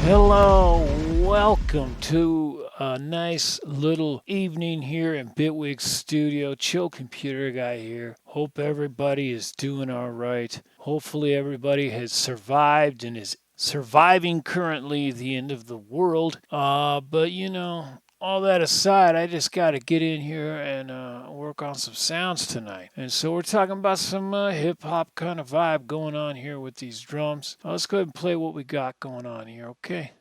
Hello, welcome to a nice little evening here in Bitwig studio. Chill computer guy here. Hope everybody is doing all right. Hopefully everybody has survived and is surviving currently the end of the world. But all that aside, I just got to get in here and work on some sounds tonight. And so we're talking about some hip hop kind of vibe going on here with these drums. Let's go ahead and play what we got going on here, okay?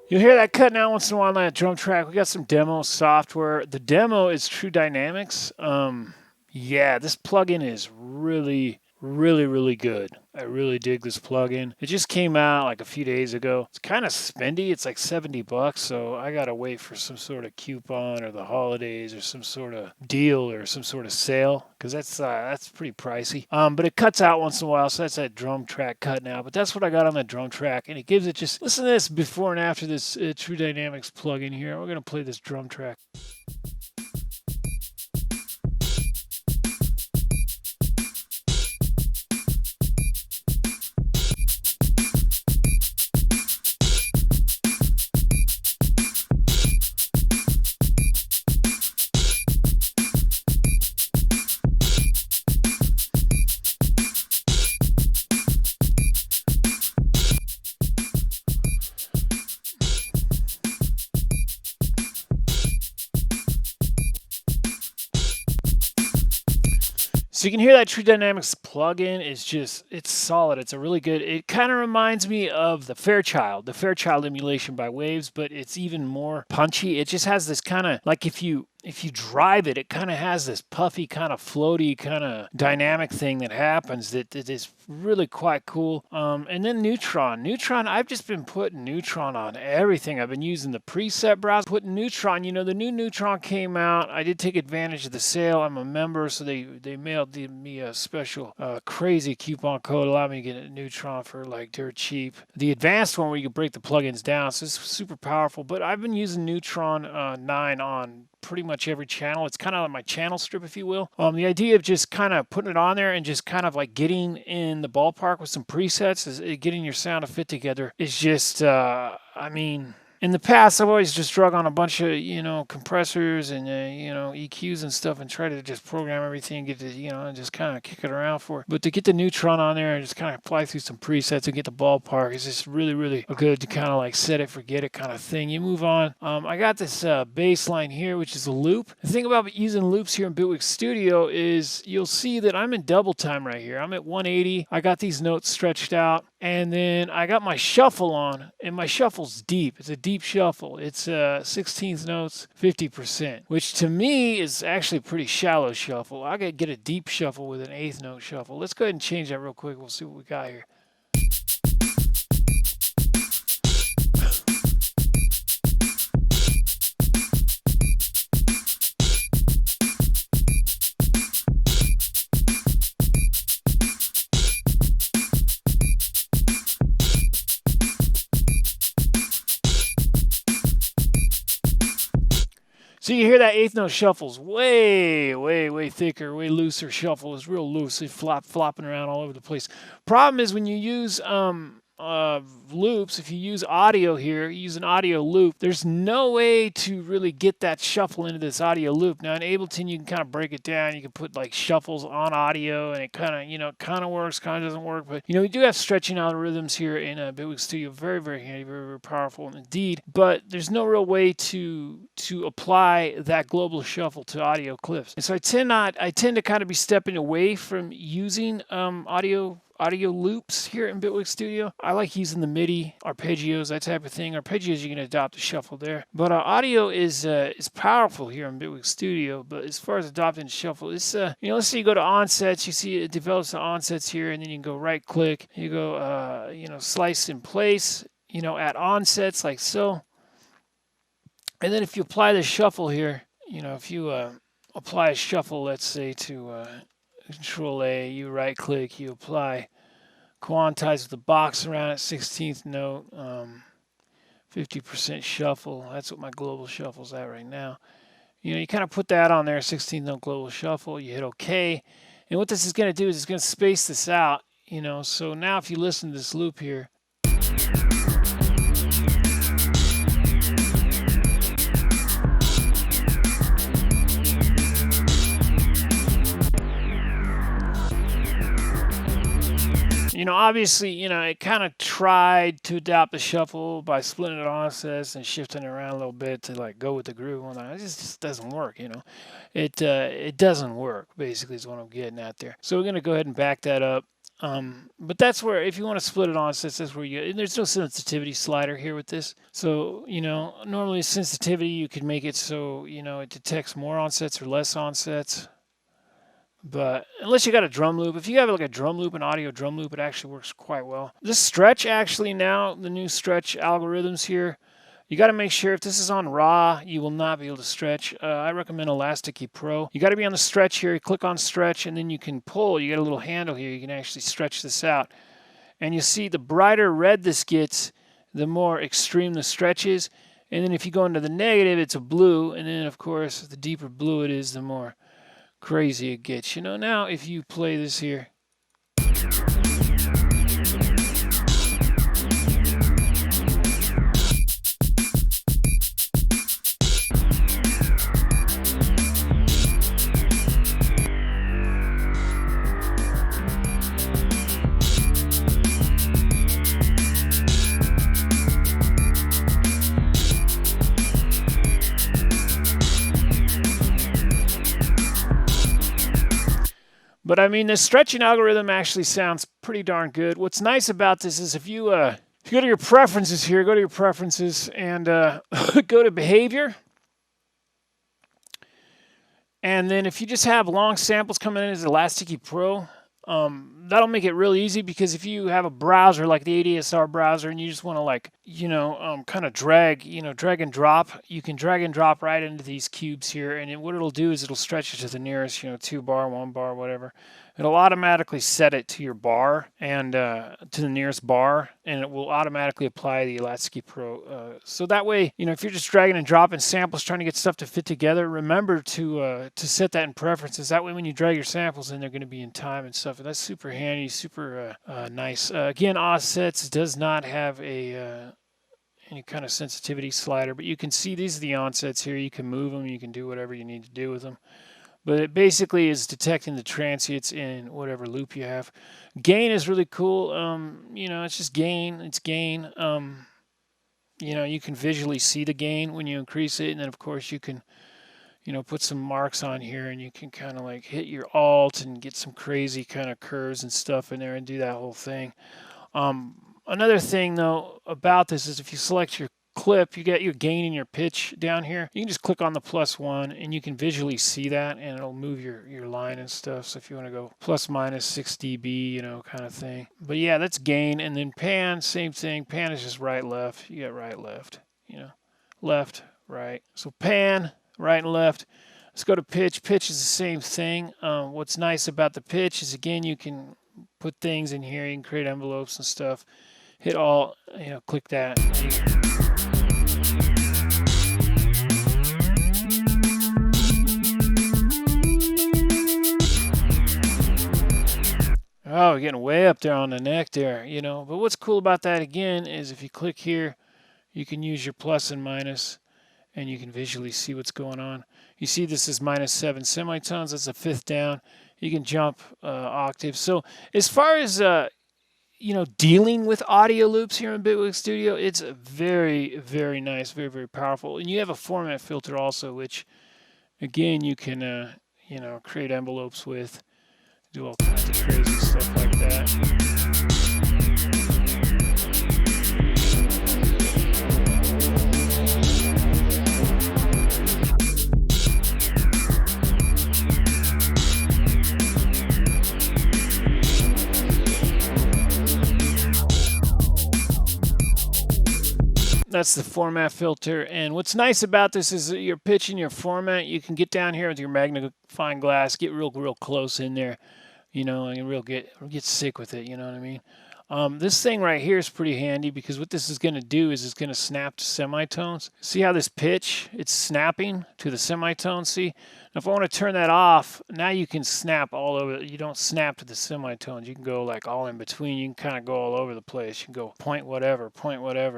You'll hear that cutting out once in a while on that drum track. We got some demo software. The demo is True Dynamics. Yeah, this plugin is really good. I really dig this plugin. It just came out like a few days ago. It's kind of spendy. It's like $70, so I gotta wait for some sort of coupon or the holidays or some sort of deal or some sort of sale because that's pretty pricey. But it cuts out once in a while, so that's that drum track cutting out. But that's what I got on the drum track, and it gives it just listen to this before and after this True Dynamics plugin here. We're gonna play this drum track. So you can hear that True Dynamics plugin is just, it's solid. It's a really good, it kind of reminds me of the Fairchild emulation by Waves, but it's even more punchy. It just has this kind of, like if you drive it, it kind of has this puffy, kind of floaty, kind of dynamic thing that happens that is really quite cool. And then Neutron, I've just been putting Neutron on everything. I've been using the preset browser, putting Neutron. You know, the new Neutron came out. I did take advantage of the sale. I'm a member, so they mailed me a special crazy coupon code, allowed me to get a Neutron for like dirt cheap. The advanced one where you can break the plugins down, so it's super powerful. But I've been using Neutron 9 on pretty much every channel. It's kind of like my channel strip, if you will. The idea of just kind of putting it on there and just kind of like getting in the ballpark with some presets, getting your sound to fit together is just, I mean, in the past, I've always just drug on a bunch of, compressors and, EQs and stuff and try to just program everything, get to, and just kind of kick it around for it. But to get the Neutron on there and just kind of apply through some presets and get the ballpark is just really, really good to kind of like set it, forget it kind of thing. You move on. I got this bass line here, which is a loop. The thing about using loops here in Bitwig Studio is you'll see that I'm in double time right here. I'm at 180. I got these notes stretched out. And then I got my shuffle on, and my shuffle's deep. It's a deep shuffle. It's 16th notes, 50%, which to me is actually a pretty shallow shuffle. I gotta get a deep shuffle with an 8th note shuffle. Let's go ahead and change that real quick. We'll see what we got here. So you hear that 8th note shuffle's way thicker, way looser shuffle. It's real loose. It's flopping around all over the place. Problem is when you use loops, if you use audio here, you use an audio loop, there's no way to really get that shuffle into this audio loop. Now in Ableton, you can kind of break it down. You can put like shuffles on audio and it kind of, kind of works, kind of doesn't work. But, we do have stretching algorithms here in Bitwig Studio. Very, very handy, very, very powerful indeed. But there's no real way to apply that global shuffle to audio clips. And so I tend to kind of be stepping away from using audio loops here in Bitwig Studio. I like using the MIDI, arpeggios, that type of thing. Arpeggios, you can adopt a shuffle there. But audio is powerful here in Bitwig Studio. But as far as adopting shuffle, it's, let's say you go to onsets, you see it develops the onsets here, and then you can go right click, you go, slice in place, at onsets like so. And then if you apply the shuffle here, if you apply a shuffle, let's say to Control A, you right click, you apply, quantize with the box around it, 16th note, 50% shuffle. That's what my global shuffle's at right now. You kind of put that on there, 16th note global shuffle, you hit OK. And what this is going to do is it's going to space this out, So now if you listen to this loop here, obviously, it kind of tried to adopt the shuffle by splitting it on onsets and shifting it around a little bit to like go with the groove. It just doesn't work, It doesn't work, basically, is what I'm getting at there. So we're going to go ahead and back that up. But that's where, if you want to split it on onsets, that's where and there's no sensitivity slider here with this. So, normally sensitivity, you could make it so, it detects more onsets or less onsets. But unless you got a drum loop, if you have like a drum loop, an audio drum loop, it actually works quite well. This stretch actually now, the new stretch algorithms here, you got to make sure if this is on raw, you will not be able to stretch. I recommend Elasticity Pro. You got to be on the stretch here. You click on stretch and then you can pull. You got a little handle here. You can actually stretch this out. And you see the brighter red this gets, the more extreme the stretch is. And then if you go into the negative, it's a blue. And then of course, the deeper blue it is, the more crazy it gets. Now if you play this here, But I mean, the stretching algorithm actually sounds pretty darn good. What's nice about this is if you go to your preferences here, go to your preferences and go to behavior. And then if you just have long samples coming in as Elasticity Pro, that'll make it really easy, because if you have a browser like the ADSR browser and you just want to, like, kind of drag and drop, you can drag and drop right into these cubes here. And what it'll do is it'll stretch it to the nearest, 2 bar, 1 bar, whatever. It'll automatically set it to your bar and to the nearest bar, and it will automatically apply the Elasticity Pro. So that way, if you're just dragging and dropping samples, trying to get stuff to fit together, remember to set that in preferences. That way, when you drag your samples in, they're going to be in time and stuff. And that's super handy, super nice. Again, Offsets does not have any kind of sensitivity slider, but you can see these are the onsets here. You can move them. You can do whatever you need to do with them. But it basically is detecting the transients in whatever loop you have. Gain is really cool. It's just gain. It's gain. You can visually see the gain when you increase it. And then, of course, you can, put some marks on here, and you can kind of like hit your alt and get some crazy kind of curves and stuff in there and do that whole thing. Another thing, though, about this is if you select your clip, you get your gain and your pitch down here. You can just click on the +1 and you can visually see that, and it'll move your line and stuff. So if you want to go plus minus 6 dB, kind of thing. But yeah, that's gain. And then pan, same thing. Pan is just right, left. You got right, left, left, right. So pan, right and left. Let's go to pitch. Pitch is the same thing. What's nice about the pitch is, again, you can put things in here. You can create envelopes and stuff. Hit all, click that. Oh, we're getting way up there on the neck there, But what's cool about that, again, is if you click here, you can use your plus and minus, and you can visually see what's going on. You see this is -7 semitones. That's a fifth down. You can jump octaves. So as far as dealing with audio loops here in Bitwig Studio, it's very, very nice, very, very powerful. And you have a format filter also, which, again, you can, create envelopes with, do all kinds of crazy stuff like that. That's the format filter. And what's nice about this is that your pitch and your format, you can get down here with your magnifying glass, get real close in there, and get sick with it, you know what I mean? This thing right here is pretty handy, because what this is going to do is it's going to snap to semitones. See how this pitch, it's snapping to the semitones? See? Now, if I want to turn that off, now you can snap all over. You don't snap to the semitones. You can go like all in between. You can kind of go all over the place. You can go point whatever,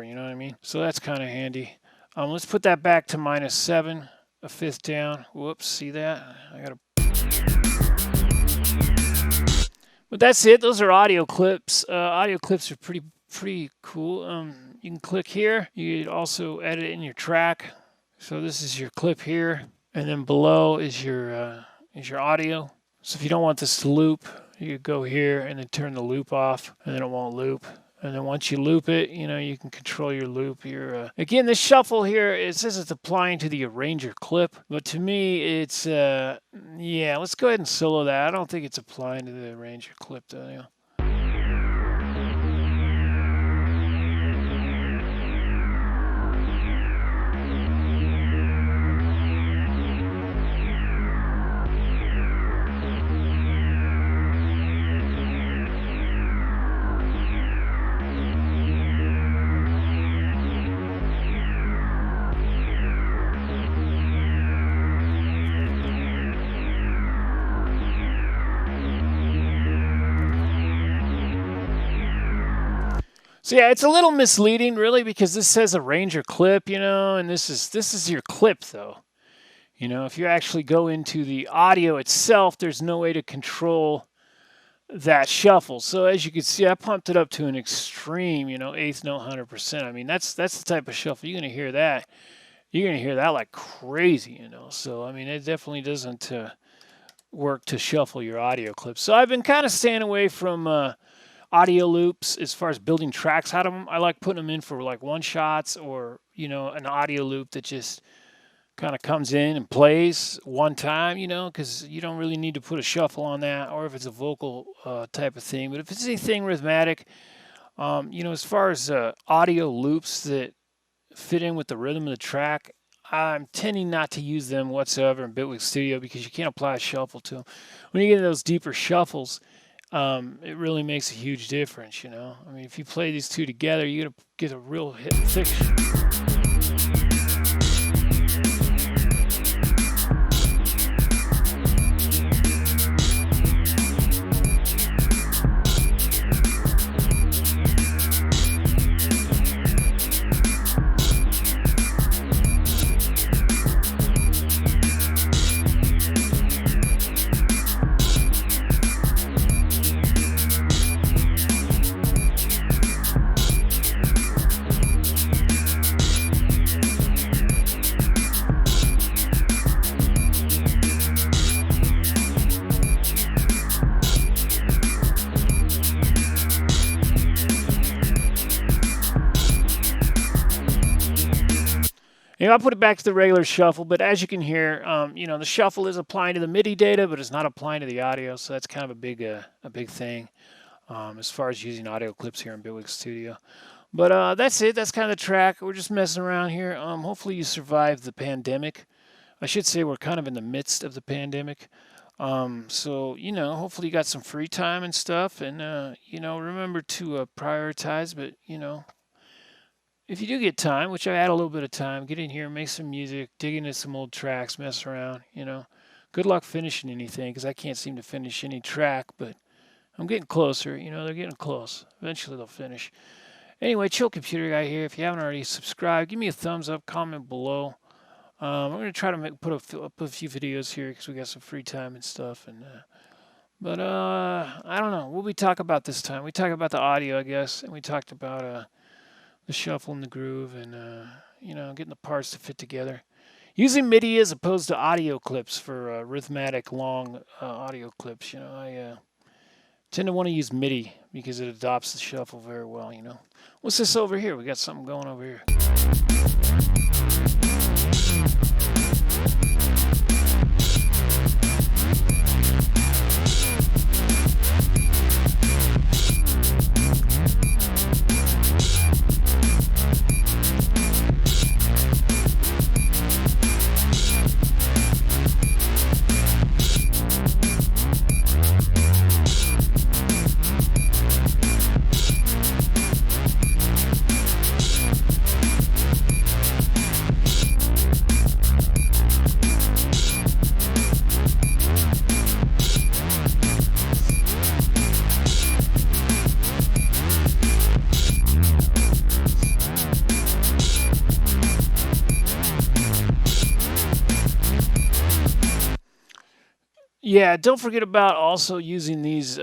you know what I mean? So that's kind of handy. Let's put that back to -7, a fifth down. Whoops, see that? But that's it. Those are audio clips. Audio clips are pretty cool. You can click here. You can also edit it in your track. So this is your clip here, and then below is your audio. So if you don't want this to loop, you go here and then turn the loop off, and then it won't loop. And then once you loop it, you can control your loop. Again, this shuffle here, it says it's applying to the arranger clip. But to me, it's, yeah, let's go ahead and solo that. I don't think it's applying to the arranger clip, though. So yeah, it's a little misleading, really, because this says arranger clip, and this is your clip, though. If you actually go into the audio itself, there's no way to control that shuffle. So as you can see, I pumped it up to an extreme, eighth note, 100%. I mean, that's the type of shuffle you're gonna hear that. You're gonna hear that like crazy, So I mean, it definitely doesn't work to shuffle your audio clips. So I've been kind of staying away from audio loops as far as building tracks out of them. I like putting them in for like one shots, or an audio loop that just kind of comes in and plays one time, because you don't really need to put a shuffle on that, or if it's a vocal type of thing. But if it's anything rhythmic, as far as audio loops that fit in with the rhythm of the track, I'm tending not to use them whatsoever in Bitwig Studio, because you can't apply a shuffle to them. When you get into those deeper shuffles, it really makes a huge difference, I mean, if you play these two together, you're going to get a real thick. I'll put it back to the regular shuffle, but as you can hear, the shuffle is applying to the MIDI data, but it's not applying to the audio, so that's kind of a big thing as far as using audio clips here in Bitwig Studio. But that's it. That's kind of the track. We're just messing around here. Hopefully you survived the pandemic. I should say we're kind of in the midst of the pandemic. So, hopefully you got some free time and stuff, and, remember to prioritize, but, if you do get time, which I add a little bit of time, get in here, make some music, dig into some old tracks, mess around, Good luck finishing anything, because I can't seem to finish any track, but I'm getting closer. They're getting close. Eventually they'll finish. Anyway, Chill Computer Guy here. If you haven't already subscribed, give me a thumbs up, comment below. I'm going to try to put up a few videos here, because we got some free time and stuff. But I don't know. What we talk about this time? We talked about the audio, I guess, and we talked about the shuffle and the groove, and getting the parts to fit together. Using MIDI as opposed to audio clips for rhythmic long audio clips. I tend to want to use MIDI because it adopts the shuffle very well. What's this over here? We got something going over here. Yeah, don't forget about also using these,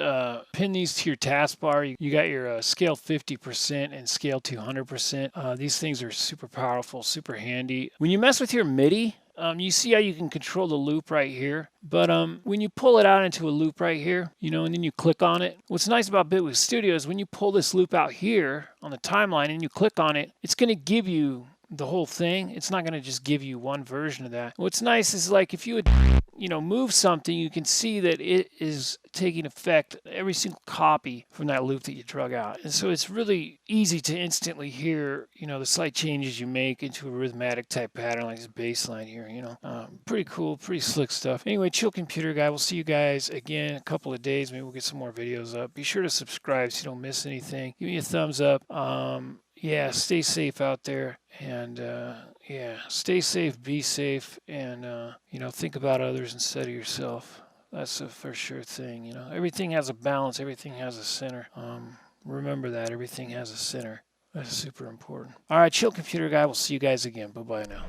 pin these to your taskbar. You got your scale 50% and scale 200%. These things are super powerful, super handy. When you mess with your MIDI, you see how you can control the loop right here. But when you pull it out into a loop right here, and then you click on it. What's nice about Bitwig Studio is when you pull this loop out here on the timeline and you click on it, it's going to give you the whole thing. It's not going to just give you one version of that. What's nice is, like, if you would move something, you can see that it is taking effect every single copy from that loop that you drug out. And so it's really easy to instantly hear, the slight changes you make into a rhythmic type pattern like this bass line here, Pretty cool, pretty slick stuff. Anyway, Chill Computer Guy, we'll see you guys again in a couple of days. Maybe we'll get some more videos up. Be sure to subscribe so you don't miss anything. Give me a thumbs up. Yeah, stay safe out there, and stay safe, be safe, and think about others instead of yourself. That's a for sure thing. Everything has a balance, everything has a center. Remember that everything has a center. That's super important. All right, Chill Computer Guy, we'll see you guys again. Bye-bye now.